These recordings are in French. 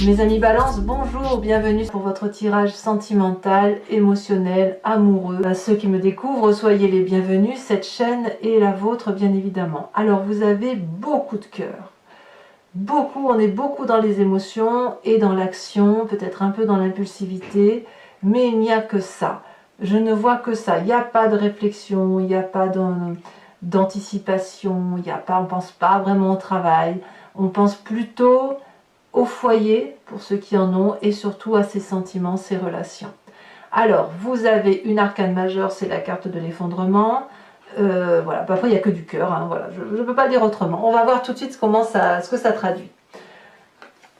Mes amis Balance, bonjour, bienvenue pour votre tirage sentimental, émotionnel, amoureux. À ceux qui me découvrent, soyez les bienvenus, cette chaîne est la vôtre bien évidemment. Alors vous avez beaucoup de cœur, on est beaucoup dans les émotions et dans l'action, peut-être un peu dans l'impulsivité, mais il n'y a que ça. Je ne vois que ça, il n'y a pas de réflexion, il n'y a pas d'anticipation, on ne pense pas vraiment au travail, on pense plutôt au foyer, pour ceux qui en ont, et surtout à ses sentiments, ses relations. Alors, vous avez une arcane majeure, c'est la carte de l'effondrement. Voilà, parfois il n'y a que du cœur, hein, voilà, je ne peux pas dire autrement. On va voir tout de suite ce que ça traduit.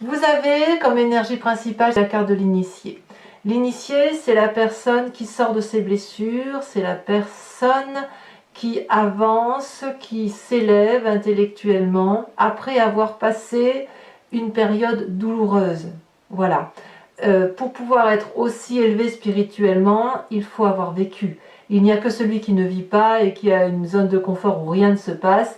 Vous avez comme énergie principale la carte de l'initié. L'initié, c'est la personne qui sort de ses blessures, c'est la personne qui avance, qui s'élève intellectuellement après avoir passé une période douloureuse. Voilà. Pour pouvoir être aussi élevé spirituellement, il faut avoir vécu. Il n'y a que celui qui ne vit pas et qui a une zone de confort où rien ne se passe,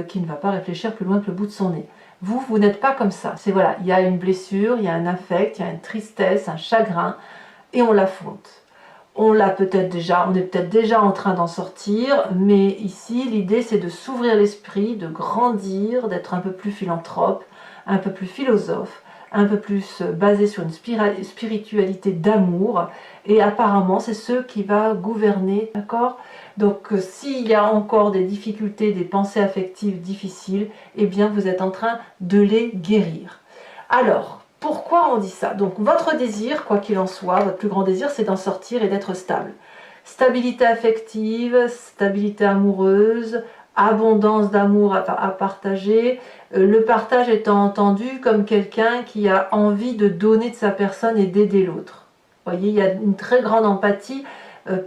qui ne va pas réfléchir plus loin que le bout de son nez. Vous n'êtes pas comme ça. C'est voilà, il y a une blessure, il y a un affect, il y a une tristesse, un chagrin, et on l'affronte. On est peut-être déjà en train d'en sortir, mais ici l'idée c'est de s'ouvrir l'esprit, de grandir, d'être un peu plus philanthrope, un peu plus philosophe, un peu plus basé sur une spiritualité d'amour, et apparemment c'est ce qui va gouverner, d'accord? Donc s'il y a encore des difficultés, des pensées affectives difficiles, eh bien vous êtes en train de les guérir. Alors, pourquoi on dit ça? Donc votre désir, quoi qu'il en soit, votre plus grand désir, c'est d'en sortir et d'être stable. Stabilité affective, stabilité amoureuse, abondance d'amour à partager, le partage étant entendu comme quelqu'un qui a envie de donner de sa personne et d'aider l'autre. Vous voyez, il y a une très grande empathie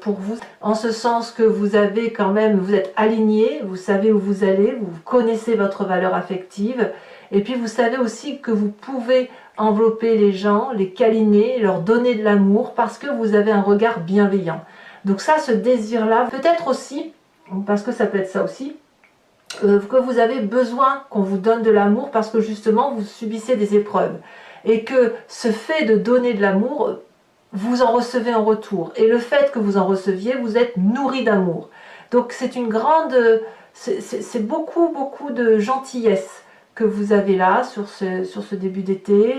pour vous, en ce sens que vous avez quand même, vous êtes aligné, vous savez où vous allez, vous connaissez votre valeur affective, et puis vous savez aussi que vous pouvez envelopper les gens, les câliner, leur donner de l'amour parce que vous avez un regard bienveillant. Donc ça, ce désir-là, peut-être aussi, parce que ça peut être ça aussi, que vous avez besoin qu'on vous donne de l'amour parce que justement vous subissez des épreuves. Et que ce fait de donner de l'amour, vous en recevez en retour. Et le fait que vous en receviez, vous êtes nourri d'amour. Donc c'est une grande... c'est beaucoup de gentillesse que vous avez là sur ce début d'été.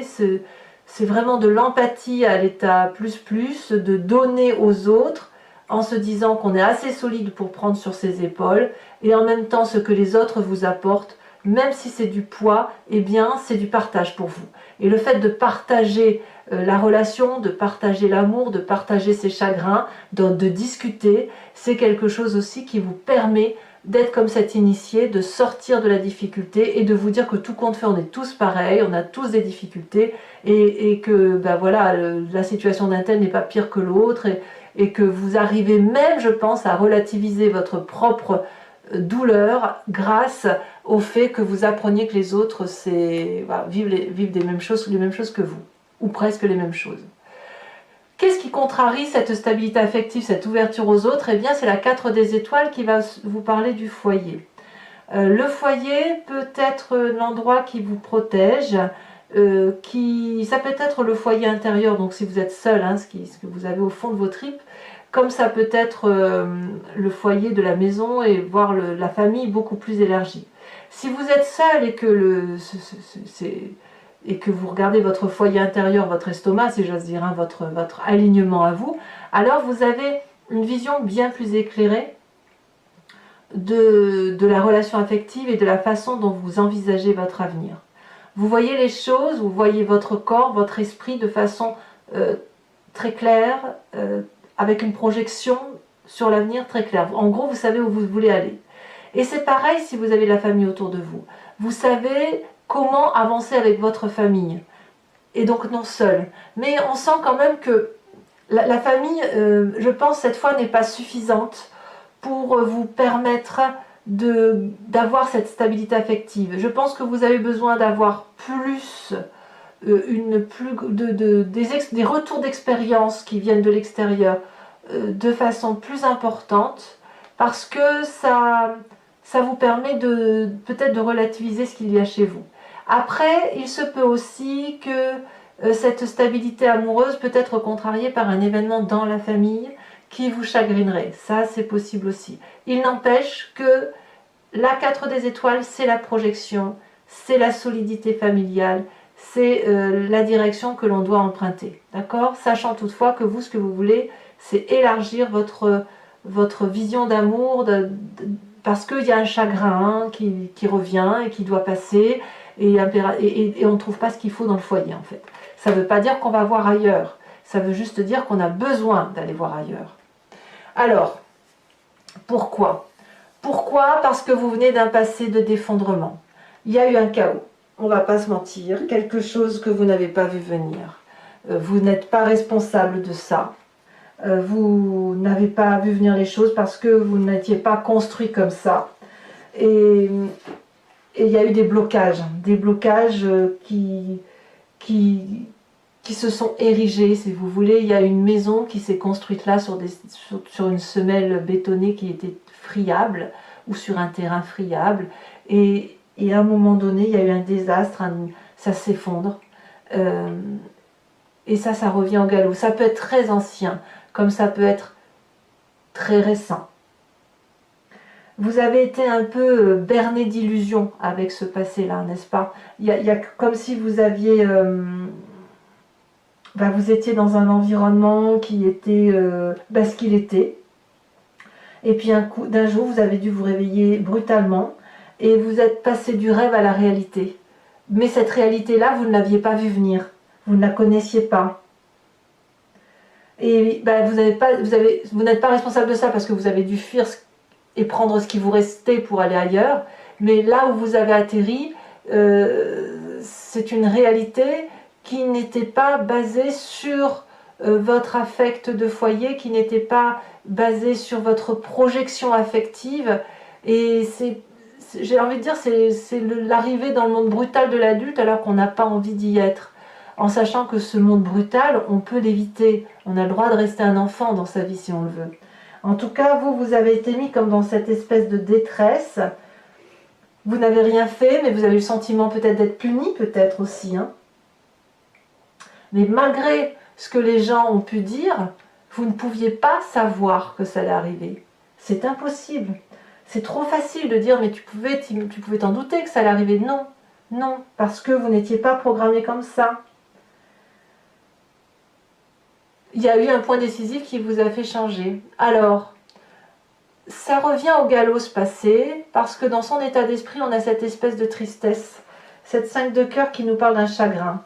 C'est vraiment de l'empathie à l'état plus, de donner aux autres en se disant qu'on est assez solide pour prendre sur ses épaules, et en même temps ce que les autres vous apportent, même si c'est du poids, eh bien c'est du partage pour vous. Et le fait de partager la relation, de partager l'amour, de partager ses chagrins, de discuter, c'est quelque chose aussi qui vous permet d'être comme cet initié, de sortir de la difficulté et de vous dire que tout compte fait, on est tous pareils, on a tous des difficultés, et que ben voilà, la situation d'un tel n'est pas pire que l'autre, et que vous arrivez même, je pense, à relativiser votre propre douleur grâce au fait que vous appreniez que les autres voilà, vivent les mêmes choses que vous, ou presque les mêmes choses. Qu'est-ce qui contrarie cette stabilité affective, cette ouverture aux autres? Eh bien, c'est la 4 des étoiles qui va vous parler du foyer. Le foyer peut être l'endroit qui vous protège, ça peut être le foyer intérieur, donc si vous êtes seul, hein, ce que vous avez au fond de vos tripes, comme ça peut être le foyer de la maison et voir la famille beaucoup plus élargie. Si vous êtes seul et que vous regardez votre foyer intérieur, votre estomac, si j'ose dire, hein, votre alignement à vous, alors vous avez une vision bien plus éclairée de la relation affective et de la façon dont vous envisagez votre avenir. Vous voyez les choses, vous voyez votre corps, votre esprit de façon très claire, avec une projection sur l'avenir très claire. En gros, vous savez où vous voulez aller. Et c'est pareil si vous avez la famille autour de vous. Vous savez comment avancer avec votre famille. Et donc non seul. Mais on sent quand même que la famille, je pense, cette fois n'est pas suffisante pour vous permettre d'avoir cette stabilité affective. Je pense que vous avez besoin d'avoir plus, des retours d'expérience qui viennent de l'extérieur de façon plus importante, parce que ça vous permet peut-être de relativiser ce qu'il y a chez vous. Après, il se peut aussi que cette stabilité amoureuse peut être contrariée par un événement dans la famille qui vous chagrinerait. Ça, c'est possible aussi. Il n'empêche que la 4 des étoiles, c'est la projection, c'est la solidité familiale, c'est la direction que l'on doit emprunter. D'accord? Sachant toutefois que vous, ce que vous voulez, c'est élargir votre vision d'amour, parce qu'il y a un chagrin qui revient et qui doit passer, et on ne trouve pas ce qu'il faut dans le foyer en fait. Ça ne veut pas dire qu'on va voir ailleurs, ça veut juste dire qu'on a besoin d'aller voir ailleurs. Alors, pourquoi? Pourquoi? Parce que vous venez d'un passé de d'effondrement. Il y a eu un chaos, on ne va pas se mentir, quelque chose que vous n'avez pas vu venir. Vous n'êtes pas responsable de ça. Vous n'avez pas vu venir les choses parce que vous n'étiez pas construit comme ça. Et il y a eu des blocages qui se sont érigés, si vous voulez. Il y a une maison qui s'est construite là sur une semelle bétonnée qui était friable, ou sur un terrain friable. Et à un moment donné, il y a eu un désastre, ça s'effondre. Et ça revient au galop. Ça peut être très ancien, comme ça peut être très récent. Vous avez été un peu berné d'illusions avec ce passé-là, n'est-ce pas? Il y a comme si vous aviez... vous étiez dans un environnement qui était ce qu'il était. Et puis d'un jour, vous avez dû vous réveiller brutalement et vous êtes passé du rêve à la réalité. Mais cette réalité-là, vous ne l'aviez pas vue venir. Vous ne la connaissiez pas. Et vous n'êtes pas responsable de ça parce que vous avez dû fuir et prendre ce qui vous restait pour aller ailleurs. Mais là où vous avez atterri, c'est une réalité qui n'était pas basée sur votre affect de foyer, qui n'était pas basée sur votre projection affective. Et j'ai envie de dire, c'est l'arrivée dans le monde brutal de l'adulte alors qu'on n'a pas envie d'y être. En sachant que ce monde brutal, on peut l'éviter. On a le droit de rester un enfant dans sa vie si on le veut. En tout cas, vous avez été mis comme dans cette espèce de détresse. Vous n'avez rien fait, mais vous avez eu le sentiment peut-être d'être puni, peut-être aussi. Hein. Mais malgré ce que les gens ont pu dire, vous ne pouviez pas savoir que ça allait arriver. C'est impossible. C'est trop facile de dire, mais tu pouvais t'en douter que ça allait arriver. Non, non, parce que vous n'étiez pas programmé comme ça. Il y a eu un point décisif qui vous a fait changer. Alors, ça revient au galop ce passé, parce que dans son état d'esprit, on a cette espèce de tristesse, cette 5 de cœur qui nous parle d'un chagrin.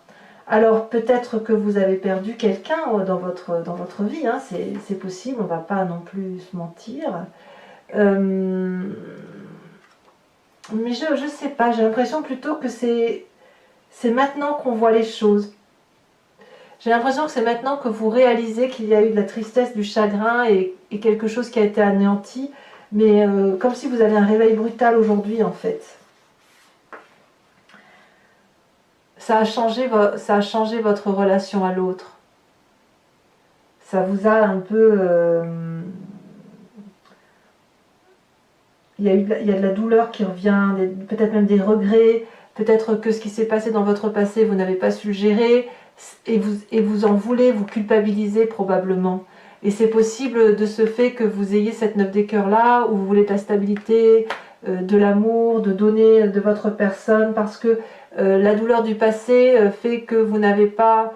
Alors, peut-être que vous avez perdu quelqu'un dans votre vie, hein, c'est possible, on ne va pas non plus se mentir. Mais je ne sais pas, j'ai l'impression plutôt que c'est maintenant qu'on voit les choses. J'ai l'impression que c'est maintenant que vous réalisez qu'il y a eu de la tristesse, du chagrin et quelque chose qui a été anéanti, mais comme si vous avez un réveil brutal aujourd'hui en fait. Ça a changé votre relation à l'autre. Ça vous a un peu... il y a de la douleur qui revient, peut-être même des regrets, peut-être que ce qui s'est passé dans votre passé, vous n'avez pas su le gérer, et vous en voulez, vous culpabilisez probablement. Et c'est possible de ce fait que vous ayez cette 9 des cœurs là, où vous voulez de la stabilité, de l'amour, de donner de votre personne, parce que la douleur du passé fait que vous n'avez pas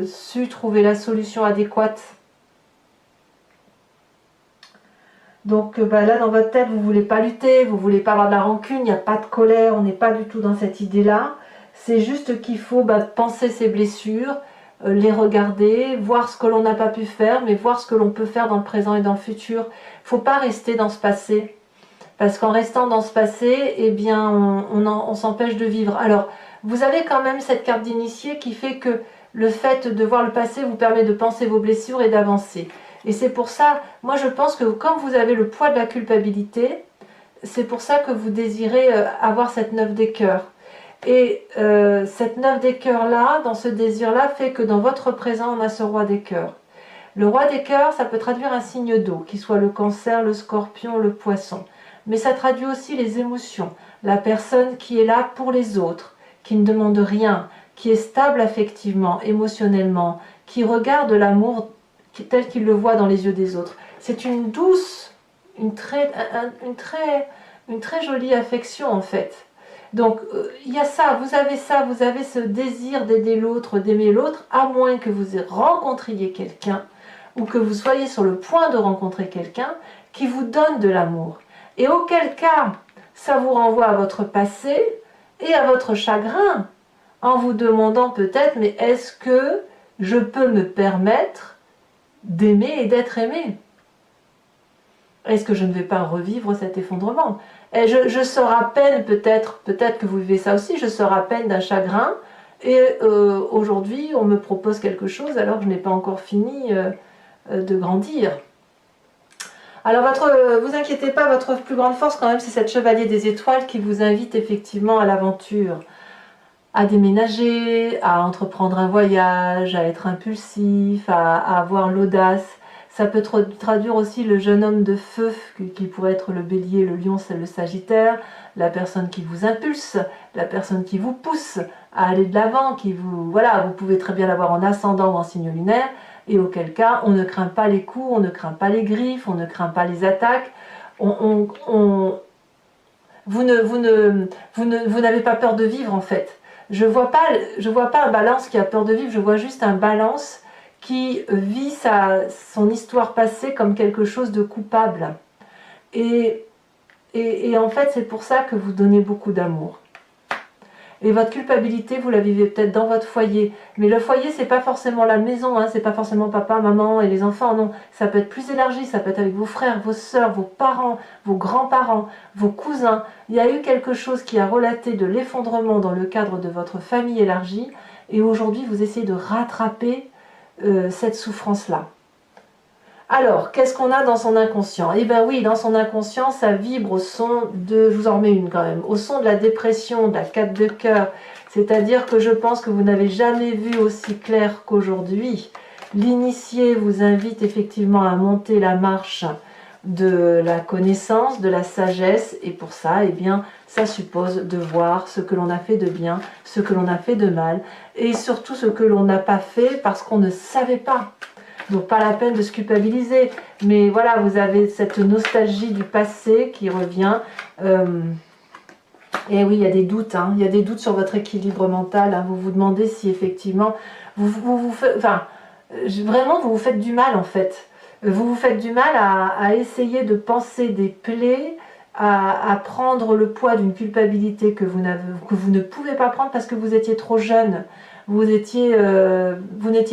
su trouver la solution adéquate. Donc là dans votre tête, vous ne voulez pas lutter, vous ne voulez pas avoir de la rancune, il n'y a pas de colère, on n'est pas du tout dans cette idée-là. C'est juste qu'il faut penser ses blessures, les regarder, voir ce que l'on n'a pas pu faire, mais voir ce que l'on peut faire dans le présent et dans le futur. Il ne faut pas rester dans ce passé. Parce qu'en restant dans ce passé, eh bien, on s'empêche de vivre. Alors, vous avez quand même cette carte d'initié qui fait que le fait de voir le passé vous permet de penser vos blessures et d'avancer. Et c'est pour ça, moi je pense que comme vous avez le poids de la culpabilité, c'est pour ça que vous désirez avoir cette 9 des cœurs. Et cette 9 des cœurs là, dans ce désir là, fait que dans votre présent, on a ce roi des cœurs. Le roi des cœurs, ça peut traduire un signe d'eau, qu'il soit le cancer, le scorpion, le poisson. mais ça traduit aussi les émotions. La personne qui est là pour les autres, qui ne demande rien, qui est stable affectivement, émotionnellement, qui regarde l'amour tel qu'il le voit dans les yeux des autres. C'est une douce, une très jolie affection en fait. Donc il y a ça, vous avez ce désir d'aider l'autre, d'aimer l'autre, à moins que vous rencontriez quelqu'un, ou que vous soyez sur le point de rencontrer quelqu'un qui vous donne de l'amour. Et auquel cas, ça vous renvoie à votre passé et à votre chagrin, en vous demandant peut-être, mais est-ce que je peux me permettre d'aimer et d'être aimé? Est-ce que je ne vais pas revivre cet effondrement? Et je sors à peine, peut-être que vous vivez ça aussi, je sors à peine d'un chagrin, et aujourd'hui on me propose quelque chose alors que je n'ai pas encore fini de grandir. Alors vous inquiétez pas, votre plus grande force quand même, c'est cette chevalier des étoiles qui vous invite effectivement à l'aventure, à déménager, à entreprendre un voyage, à être impulsif, à avoir l'audace. Ça peut traduire aussi le jeune homme de feu qui pourrait être le bélier, le lion, c'est le sagittaire, la personne qui vous impulse, la personne qui vous pousse à aller de l'avant, voilà, vous pouvez très bien l'avoir en ascendant ou en signe lunaire, et auquel cas on ne craint pas les coups, on ne craint pas les griffes, on ne craint pas les attaques, vous n'avez pas peur de vivre en fait. Je vois pas un balance qui a peur de vivre, je vois juste un balance qui vit son histoire passée comme quelque chose de coupable. Et en fait, c'est pour ça que vous donnez beaucoup d'amour. Et votre culpabilité, vous la vivez peut-être dans votre foyer. Mais le foyer, c'est pas forcément la maison, hein, c'est pas forcément papa, maman et les enfants, non. Ça peut être plus élargi, ça peut être avec vos frères, vos sœurs, vos parents, vos grands-parents, vos cousins. Il y a eu quelque chose qui a relaté de l'effondrement dans le cadre de votre famille élargie. Et aujourd'hui, vous essayez de rattraper cette souffrance-là. Alors, qu'est-ce qu'on a dans son inconscient? Eh bien oui, dans son inconscient, ça vibre au son de, je vous en remets une quand même, au son de la dépression, de la 4 de cœur. C'est-à-dire que je pense que vous n'avez jamais vu aussi clair qu'aujourd'hui. L'initié vous invite effectivement à monter la marche de la connaissance, de la sagesse, et pour ça, eh bien, ça suppose de voir ce que l'on a fait de bien, ce que l'on a fait de mal, et surtout ce que l'on n'a pas fait parce qu'on ne savait pas. Donc pas la peine de se culpabiliser, mais voilà, vous avez cette nostalgie du passé qui revient. Et oui, il y a des doutes, hein, il y a des doutes sur votre équilibre mental. Hein, vous vous demandez si effectivement, vraiment vous vous faites du mal en fait. Vous vous faites du mal à essayer de penser des plaies, à prendre le poids d'une culpabilité que vous ne pouvez pas prendre parce que vous étiez trop jeune. Vous n'étiez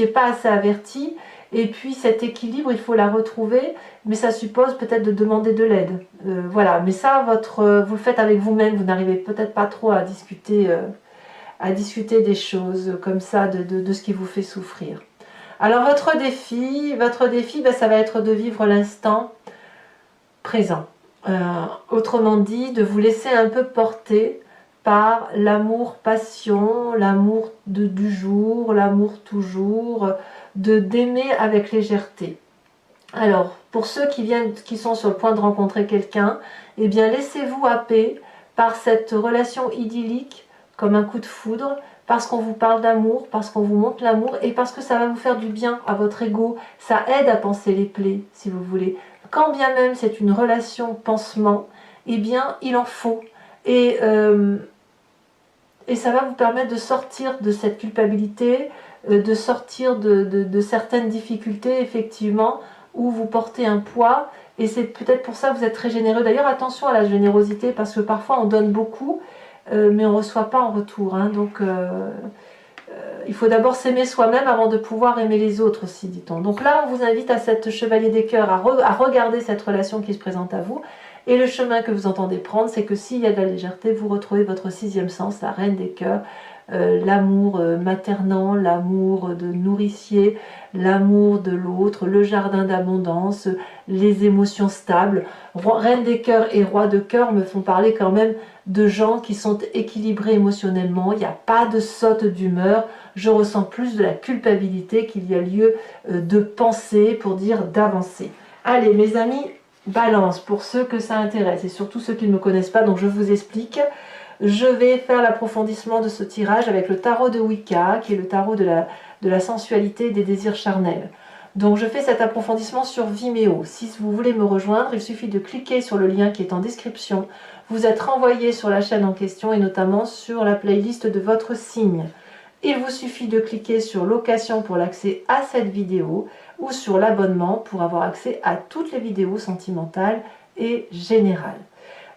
pas assez averti. Et puis cet équilibre, il faut la retrouver, mais ça suppose peut-être de demander de l'aide. Voilà, mais ça, vous le faites avec vous-même, vous n'arrivez peut-être pas trop à discuter des choses comme ça, de ce qui vous fait souffrir. Alors votre défi, ça va être de vivre l'instant présent. Autrement dit, de vous laisser un peu porter par l'amour-passion, l'amour du jour, l'amour toujours, d'aimer avec légèreté. Alors, pour ceux qui sont sur le point de rencontrer quelqu'un, eh bien laissez-vous happer par cette relation idyllique comme un coup de foudre, parce qu'on vous parle d'amour, parce qu'on vous montre l'amour, et parce que ça va vous faire du bien à votre ego, ça aide à panser les plaies, si vous voulez. Quand bien même c'est une relation pansement, eh bien il en faut. Et ça va vous permettre de sortir de cette culpabilité, de sortir de certaines difficultés, effectivement, où vous portez un poids, et c'est peut-être pour ça que vous êtes très généreux. D'ailleurs, attention à la générosité, parce que parfois on donne beaucoup, mais on ne reçoit pas en retour. Hein, donc, il faut d'abord s'aimer soi-même avant de pouvoir aimer les autres aussi, dit-on. Donc là, on vous invite à cette chevalier des cœurs, à regarder cette relation qui se présente à vous. Et le chemin que vous entendez prendre, c'est que s'il y a de la légèreté, vous retrouvez votre sixième sens, la reine des cœurs, l'amour maternant, l'amour de nourricier, l'amour de l'autre, le jardin d'abondance, les émotions stables. Reine des cœurs et roi de cœur me font parler quand même de gens qui sont équilibrés émotionnellement. Il n'y a pas de saute d'humeur. Je ressens plus de la culpabilité qu'il y a lieu de penser pour dire d'avancer. Allez mes amis, Balance, pour ceux que ça intéresse et surtout ceux qui ne me connaissent pas, donc je vous explique. Je vais faire l'approfondissement de ce tirage avec le tarot de Wicca, qui est le tarot de la sensualité et des désirs charnels. Donc je fais cet approfondissement sur Vimeo. Si vous voulez me rejoindre, il suffit de cliquer sur le lien qui est en description. Vous êtes renvoyé sur la chaîne en question et notamment sur la playlist de votre signe. Il vous suffit de cliquer sur location pour l'accès à cette vidéo ou sur l'abonnement pour avoir accès à toutes les vidéos sentimentales et générales.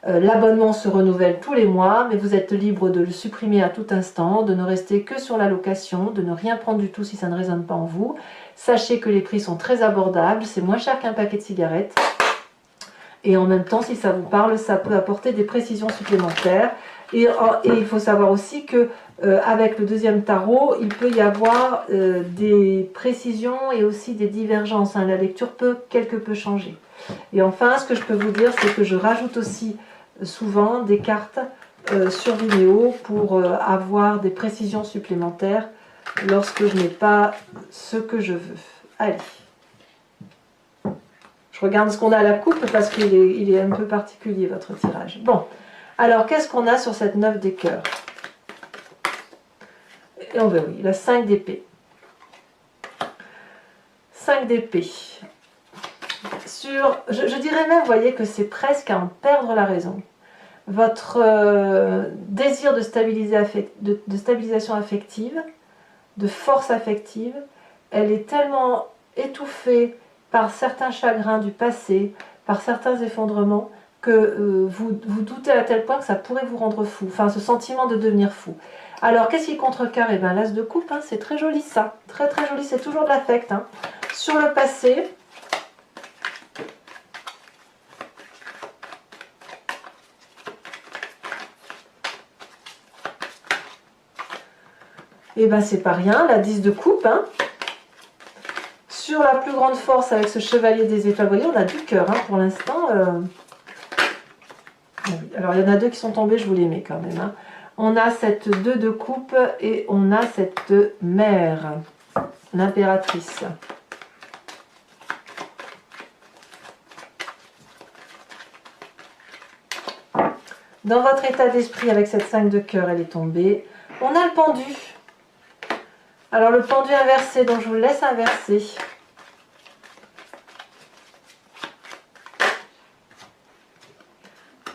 L'abonnement se renouvelle tous les mois, mais vous êtes libre de le supprimer à tout instant, de ne rester que sur la location, de ne rien prendre du tout si ça ne résonne pas en vous. Sachez que les prix sont très abordables, c'est moins cher qu'un paquet de cigarettes. Et en même temps, si ça vous parle, ça peut apporter des précisions supplémentaires. Et il faut savoir aussi que avec le deuxième tarot, il peut y avoir des précisions et aussi des divergences. Hein. La lecture peut quelque peu changer. Et enfin, ce que je peux vous dire, c'est que je rajoute aussi souvent des cartes sur Vimeo pour avoir des précisions supplémentaires lorsque je n'ai pas ce que je veux. Allez. Je regarde ce qu'on a à la coupe parce qu'il est un peu particulier votre tirage. Bon, alors qu'est-ce qu'on a sur cette 9 des cœurs? Et on va oui, la 5 d'épée. 5 d'épée. Je dirais même, vous voyez, que c'est presque à en perdre la raison. Votre désir de stabilisation affective, de force affective, elle est tellement étouffée par certains chagrins du passé, par certains effondrements, que vous doutez à tel point que ça pourrait vous rendre fou, enfin ce sentiment de devenir fou. Alors qu'est-ce qui contrecarre? Eh bien l'as de coupe, hein, c'est très joli ça, très très joli, c'est toujours de l'affect. Hein. Sur le passé, et bien c'est pas rien, la 10 de coupe. Hein. Sur la plus grande force avec ce chevalier des étoiles, vous voyez, on a du cœur hein, pour l'instant. Alors il y en a deux qui sont tombés, je vous les mets quand même. Hein. On a cette 2 de coupe et on a cette mère, l'impératrice. Dans votre état d'esprit avec cette 5 de cœur, elle est tombée. On a le pendu. Alors le pendu inversé, donc je vous le laisse inverser.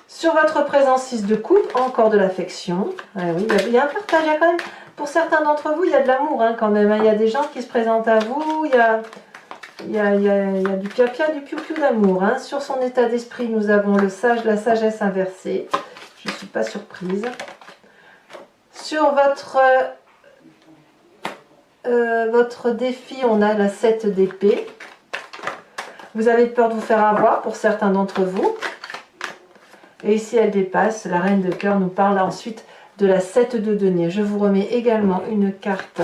Sur votre présence 6 de coupe, encore de l'affection. Oui, il y a un partage, il y a quand même, pour certains d'entre vous, il y a de l'amour hein, quand même. Hein. Il y a des gens qui se présentent à vous, il y a du pia-pia, du piou-piou d'amour. Hein. Sur son état d'esprit, nous avons le sage, la sagesse inversée. Je ne suis pas surprise. Sur votre défi, on a la 7 d'épée. Vous avez peur de vous faire avoir pour certains d'entre vous. Et ici, elle dépasse. La reine de cœur nous parle ensuite de la 7 de denier. Je vous remets également une carte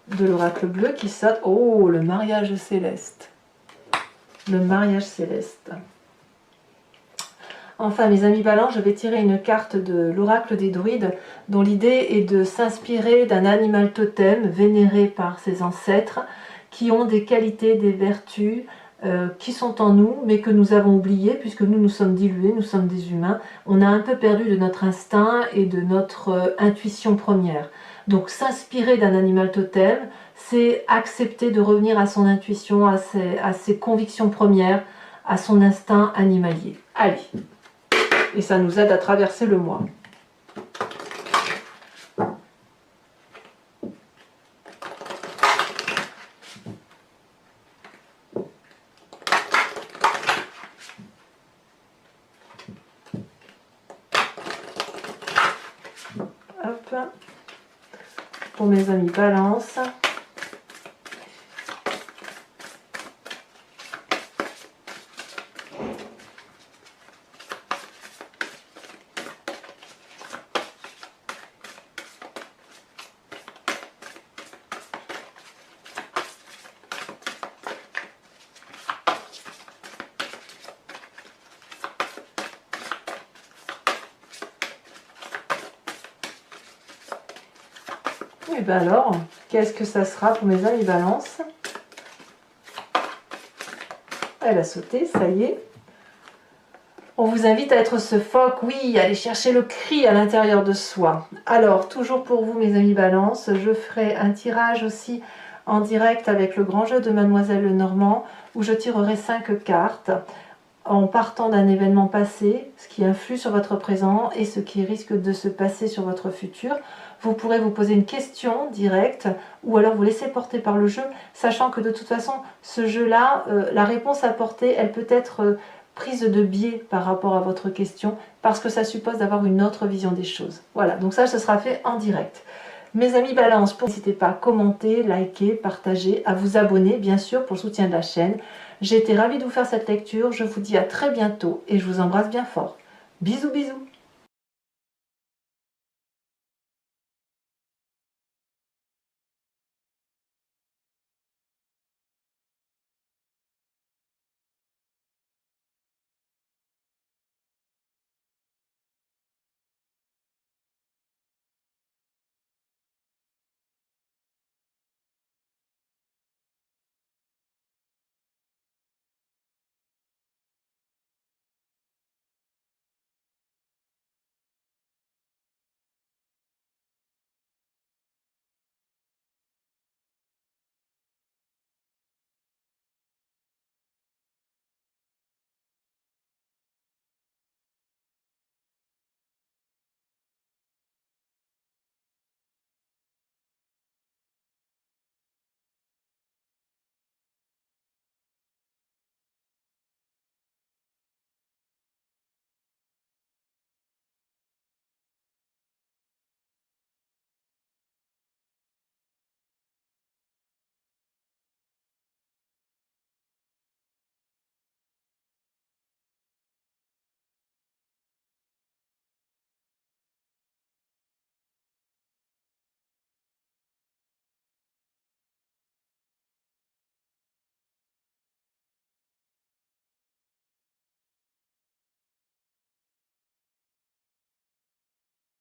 de l'oracle bleu qui saute. Oh, le mariage céleste. Le mariage céleste. Enfin, mes amis Balance, je vais tirer une carte de l'oracle des druides dont l'idée est de s'inspirer d'un animal totem vénéré par ses ancêtres qui ont des qualités, des vertus qui sont en nous mais que nous avons oubliées puisque nous sommes dilués, nous sommes des humains. On a un peu perdu de notre instinct et de notre intuition première. Donc s'inspirer d'un animal totem, c'est accepter de revenir à son intuition, à ses convictions premières, à son instinct animalier. Allez! Et ça nous aide à traverser le mois. Hop. Pour mes amis Balance. Et bien alors, qu'est-ce que ça sera pour mes amis Balance? Elle a sauté, ça y est. On vous invite à être ce phoque, oui, aller chercher le cri à l'intérieur de soi. Alors, toujours pour vous mes amis Balance, je ferai un tirage aussi en direct avec le grand jeu de Mademoiselle Lenormand, où je tirerai 5 cartes en partant d'un événement passé, ce qui influe sur votre présent et ce qui risque de se passer sur votre futur. Vous pourrez vous poser une question directe ou alors vous laisser porter par le jeu, sachant que de toute façon, ce jeu-là, la réponse apportée, elle peut être prise de biais par rapport à votre question parce que ça suppose d'avoir une autre vision des choses. Voilà, donc ça, ce sera fait en direct. Mes amis Balance, n'hésitez pas à commenter, liker, partager, à vous abonner bien sûr pour le soutien de la chaîne. J'ai été ravie de vous faire cette lecture, je vous dis à très bientôt et je vous embrasse bien fort. Bisous bisous.